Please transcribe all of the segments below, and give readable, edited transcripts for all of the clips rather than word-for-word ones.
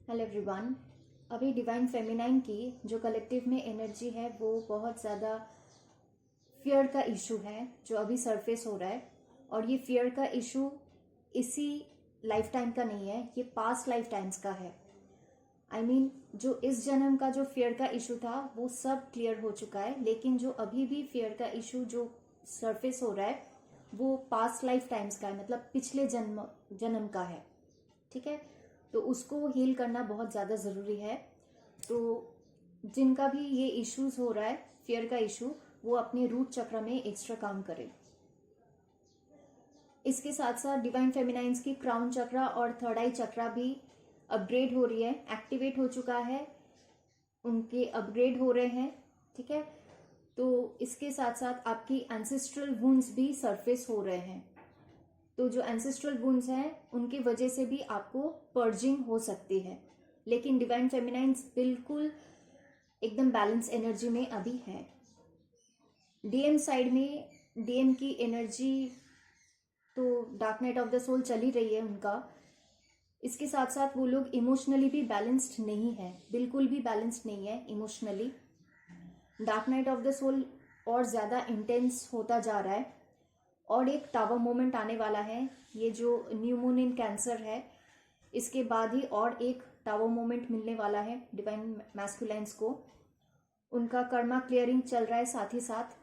Hello everyone. अभी divine feminine की जो कलेक्टिव में एनर्जी है वो बहुत ज़्यादा फियर का इशू है जो अभी सरफेस हो रहा है। और ये फियर का इशू इसी लाइफ टाइम का नहीं है, ये पास्ट लाइफ टाइम्स का है। जो इस जन्म का जो फियर का इशू था वो सब क्लियर हो चुका है, लेकिन जो अभी भी फियर का इशू जो सरफेस हो रहा है वो पास्ट लाइफ टाइम्स का है, मतलब पिछले जन्म जन्म का है। ठीक है, तो उसको हील करना बहुत ज़्यादा ज़रूरी है। तो जिनका भी ये इश्यूज हो रहा है फियर का इशू, वो अपने रूट चक्र में एक्स्ट्रा काम करें। इसके साथ साथ डिवाइन फेमिनाइंस की क्राउन चक्रा और थर्ड आई चक्रा भी अपग्रेड हो रही है, एक्टिवेट हो चुका है, उनके अपग्रेड हो रहे हैं। ठीक है, तो इसके साथ साथ आपकी एंसेस्ट्रल वुंड्स भी सरफेस हो रहे हैं। तो जो एंसेस्ट्रल वुंड्स हैं उनकी वजह से भी आपको पर्जिंग हो सकती है, लेकिन डिवाइन फेमिनाइंस बिल्कुल एकदम बैलेंस एनर्जी में अभी है। डीएम साइड में डीएम की एनर्जी तो dark night of the soul चल ही रही है उनका। इसके साथ साथ वो लोग इमोशनली भी बैलेंस्ड नहीं है, बिल्कुल भी बैलेंस्ड नहीं है emotionally. Dark night of the soul और ज़्यादा इंटेंस होता जा रहा है और एक टावर मोमेंट आने वाला है। ये जो न्यू मून इन कैंसर है इसके बाद ही और एक टावर मोमेंट मिलने वाला है डिवाइन मैस्कुलाइंस को। उनका कर्मा क्लियरिंग चल रहा है साथ ही साथ,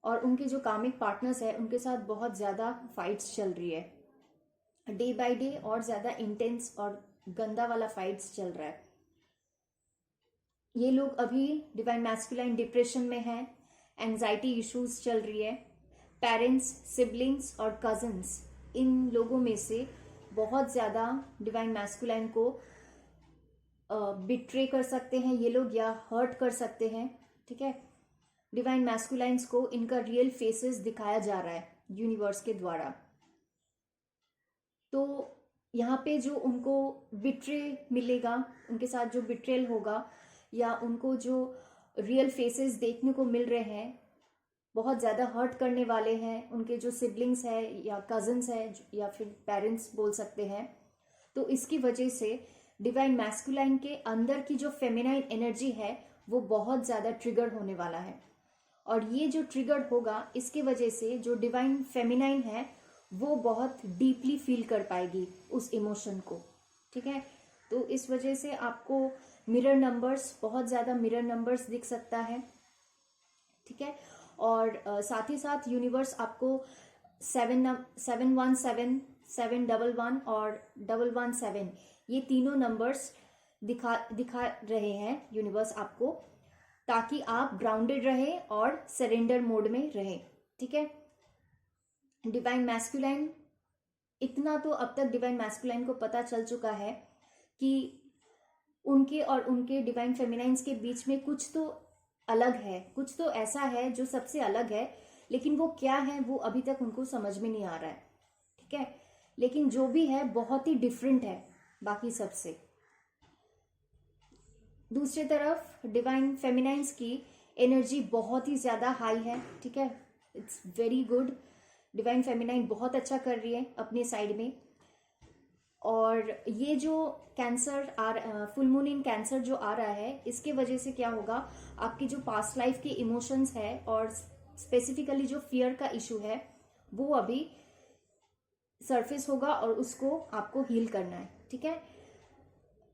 और उनके जो कामिक पार्टनर्स है उनके साथ बहुत ज़्यादा फाइट्स चल रही है, डे बाय डे और ज़्यादा इंटेंस और गंदा वाला फाइट्स चल रहा है। ये लोग अभी डिवाइन मैस्कुलाइन डिप्रेशन में है, एंजाइटी इश्यूज चल रही है। पेरेंट्स, सिबलिंग्स और कजन्स, इन लोगों में से बहुत ज़्यादा डिवाइन मैस्कुलाइन को बिट्रे कर सकते हैं ये लोग या हर्ट कर सकते हैं। ठीक है, डिवाइन मैस्कुलाइंस को इनका रियल फेसेस दिखाया जा रहा है यूनिवर्स के द्वारा। तो यहाँ पे जो उनको बिट्रे मिलेगा, उनके साथ जो बिट्रेल होगा या उनको जो रियल फेसेस देखने को मिल रहे हैं बहुत ज़्यादा हर्ट करने वाले हैं, उनके जो सिबलिंग्स है या कजन्स है या फिर पेरेंट्स बोल सकते हैं। तो इसकी वजह से डिवाइन मैस्कुलाइन के अंदर की जो फेमिनाइन एनर्जी है वो बहुत ज़्यादा ट्रिगर होने वाला है। और ये जो ट्रिगर होगा इसके वजह से जो डिवाइन फेमिनाइन है वो बहुत डीपली फील कर पाएगी उस इमोशन को। ठीक है, तो इस वजह से आपको मिरर नंबर्स, बहुत ज़्यादा मिरर नंबर्स दिख सकता है। ठीक है, और साथ ही साथ यूनिवर्स आपको 717, 711 और 117 ये तीनों नंबर्स दिखा रहे हैं यूनिवर्स आपको, ताकि आप ग्राउंडेड रहे और सरेंडर मोड में रहे। ठीक है, डिवाइन मैस्कुलाइन, इतना तो अब तक डिवाइन मैस्कुलाइन को पता चल चुका है कि उनके और उनके डिवाइन फेमिनाइंस के बीच में कुछ तो अलग है, कुछ तो ऐसा है जो सबसे अलग है, लेकिन वो क्या है वो अभी तक उनको समझ में नहीं आ रहा है। ठीक है, लेकिन जो भी है बहुत ही डिफरेंट है बाकी सबसे। दूसरी तरफ डिवाइन फेमिनाइंस की एनर्जी बहुत ही ज़्यादा हाई है। ठीक है, it's very good. Divine feminine बहुत अच्छा कर रही है अपने साइड में। और ये जो cancer full moon in cancer जो आ रहा है इसके वजह से क्या होगा, आपकी जो पास्ट लाइफ के इमोशंस है और स्पेसिफिकली जो फियर का इशू है वो अभी सरफेस होगा और उसको आपको हील करना है। ठीक है,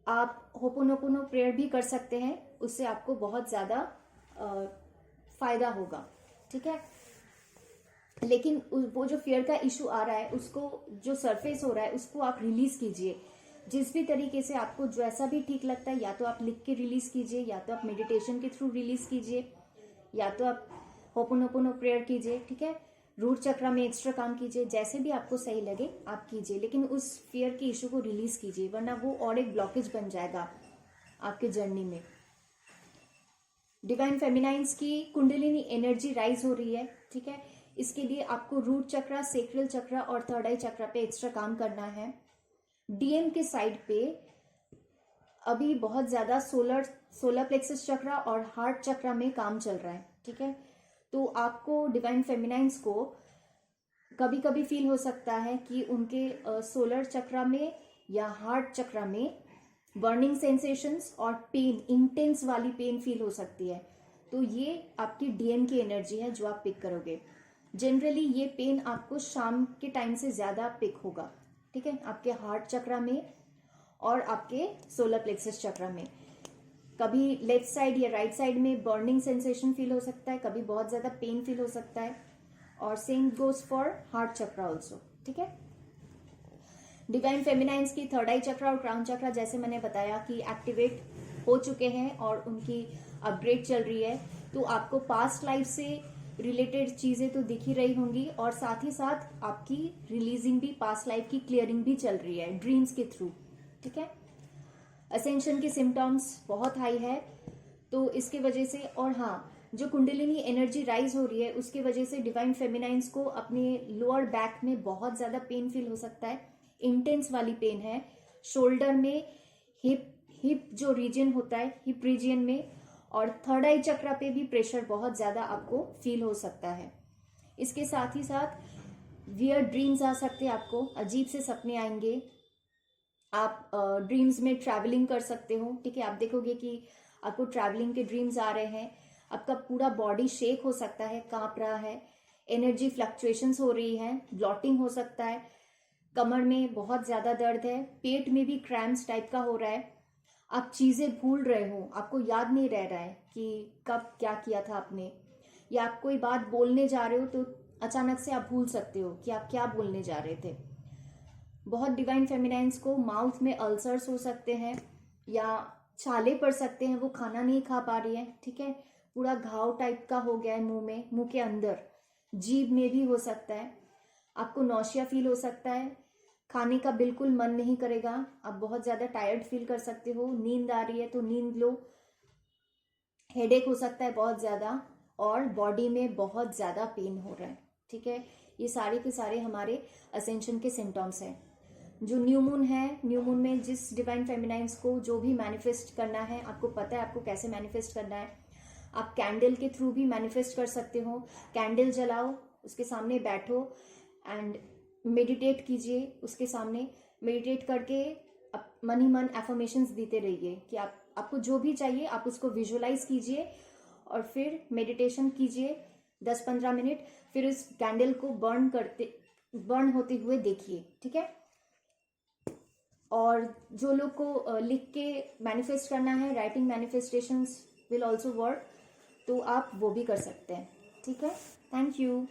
आप होपोनोपोनो प्रेयर भी कर सकते हैं, उससे आपको बहुत ज़्यादा फायदा होगा। ठीक है, लेकिन वो जो फियर का इशू आ रहा है उसको, जो सरफेस हो रहा है उसको आप रिलीज कीजिए जिस भी तरीके से आपको जैसा भी ठीक लगता है। या तो आप लिख के रिलीज कीजिए, या तो आप मेडिटेशन के थ्रू रिलीज कीजिए, या तो आप होपोनोपोनो प्रेयर कीजिए। ठीक है, रूट चक्रा में एक्स्ट्रा काम कीजिए, जैसे भी आपको सही लगे आप कीजिए, लेकिन उस फियर की इशू को रिलीज कीजिए, वरना वो और एक ब्लॉकेज बन जाएगा आपके जर्नी में। डिवाइन फेमिनाइंस की कुंडलिनी एनर्जी राइज हो रही है। ठीक है, इसके लिए आपको रूट चक्रा, सेक्रल चक्रा और थर्ड आई चक्रा पे एक्स्ट्रा काम करना है। डीएम के साइड पे अभी बहुत ज्यादा सोलर प्लेक्सस चक्रा और हार्ट चक्रा में काम चल रहा है। ठीक है, तो आपको डिवाइन फेमिनाइंस को कभी कभी फील हो सकता है कि उनके सोलर चक्रा में या हार्ट चक्रा में बर्निंग सेंसेशंस और पेन, इंटेंस वाली पेन फील हो सकती है। तो ये आपकी डीएम की एनर्जी है जो आप पिक करोगे। जनरली ये पेन आपको शाम के टाइम से ज्यादा पिक होगा, ठीक है, आपके हार्ट चक्रा में और आपके सोलर प्लेक्सस चक्रा में। कभी लेफ्ट साइड या राइट साइड में बर्निंग सेंसेशन फील हो सकता है, कभी बहुत ज्यादा पेन फील हो सकता है, और same goes for heart chakra also, ठीक है। डिवाइन फेमिनाइंस की थर्ड आई चक्रा और क्राउन चक्रा जैसे मैंने बताया कि एक्टिवेट हो चुके हैं और उनकी अपग्रेड चल रही है। तो आपको पास्ट लाइफ से रिलेटेड चीजें तो दिख ही रही होंगी, और साथ ही साथ आपकी रिलीजिंग भी, पास्ट लाइफ की क्लियरिंग भी चल रही है ड्रीम्स के थ्रू, ठीक है। असेंशन के सिम्टम्स बहुत हाई है, तो इसके वजह से, और हाँ, जो कुंडलिनी एनर्जी राइज हो रही है उसकी वजह से डिवाइन फेमिनाइंस को अपने लोअर बैक में बहुत ज्यादा पेन फील हो सकता है, इंटेंस वाली पेन है। शोल्डर में, हिप जो रीजन होता है, हिप रीजन में, और थर्ड आई चक्रा पे भी प्रेशर बहुत ज्यादा आपको फील हो सकता है। इसके साथ ही साथ वियर्ड ड्रीम्स आ सकते हैं, आपको अजीब से सपने आएंगे। आप ड्रीम्स में ट्रैवलिंग कर सकते हो, ठीक है। आप देखोगे कि आपको ट्रैवलिंग के ड्रीम्स आ रहे हैं, आपका पूरा बॉडी शेक हो सकता है, कांप रहा है, एनर्जी फ्लक्चुएशंस हो रही है, ब्लॉटिंग हो सकता है, कमर में बहुत ज्यादा दर्द है, पेट में भी क्रैम्स टाइप का हो रहा है, आप चीजें भूल रहे हो, आपको याद नहीं रह रहा है कि कब क्या किया था आपने, या आप कोई बात बोलने जा रहे हो तो अचानक से आप भूल सकते हो कि आप क्या बोलने जा रहे थे। बहुत डिवाइन फेमिनाइंस को माउथ में अल्सर्स हो सकते हैं या छाले पड़ सकते हैं, वो खाना नहीं खा पा रही है, ठीक है, पूरा घाव टाइप का हो गया है मुंह में, मुंह के अंदर, जीभ में भी हो सकता है। आपको नौशिया फील हो सकता है, खाने का बिल्कुल मन नहीं करेगा, आप बहुत ज्यादा टायर्ड फील कर सकते हो, नींद आ रही है तो नींद लो, हेडेक हो सकता है बहुत ज्यादा, और बॉडी में बहुत ज्यादा पेन हो रहा है, ठीक है। ये सारे के सारे हमारे असेंशन के सिम्टम्स हैं। जो न्यू मून है, न्यू मून में जिस डिवाइन फेमिनाइंस को जो भी मैनिफेस्ट करना है, आपको पता है आपको कैसे मैनिफेस्ट करना है। आप कैंडल के थ्रू भी मैनिफेस्ट कर सकते हो। कैंडल जलाओ, उसके सामने बैठो एंड मेडिटेट कीजिए, उसके सामने मेडिटेट करके मन ही मन एफर्मेशंस देते रहिए कि आपको जो भी चाहिए आप उसको विजुअलाइज कीजिए, और फिर मेडिटेशन कीजिए 10-15 मिनट, फिर उस कैंडल को बर्न होते हुए देखिए, ठीक है। और जो लोग को लिख के मैनिफेस्ट करना है, writing manifestations will also work, तो आप वो भी कर सकते हैं, ठीक है। Thank you.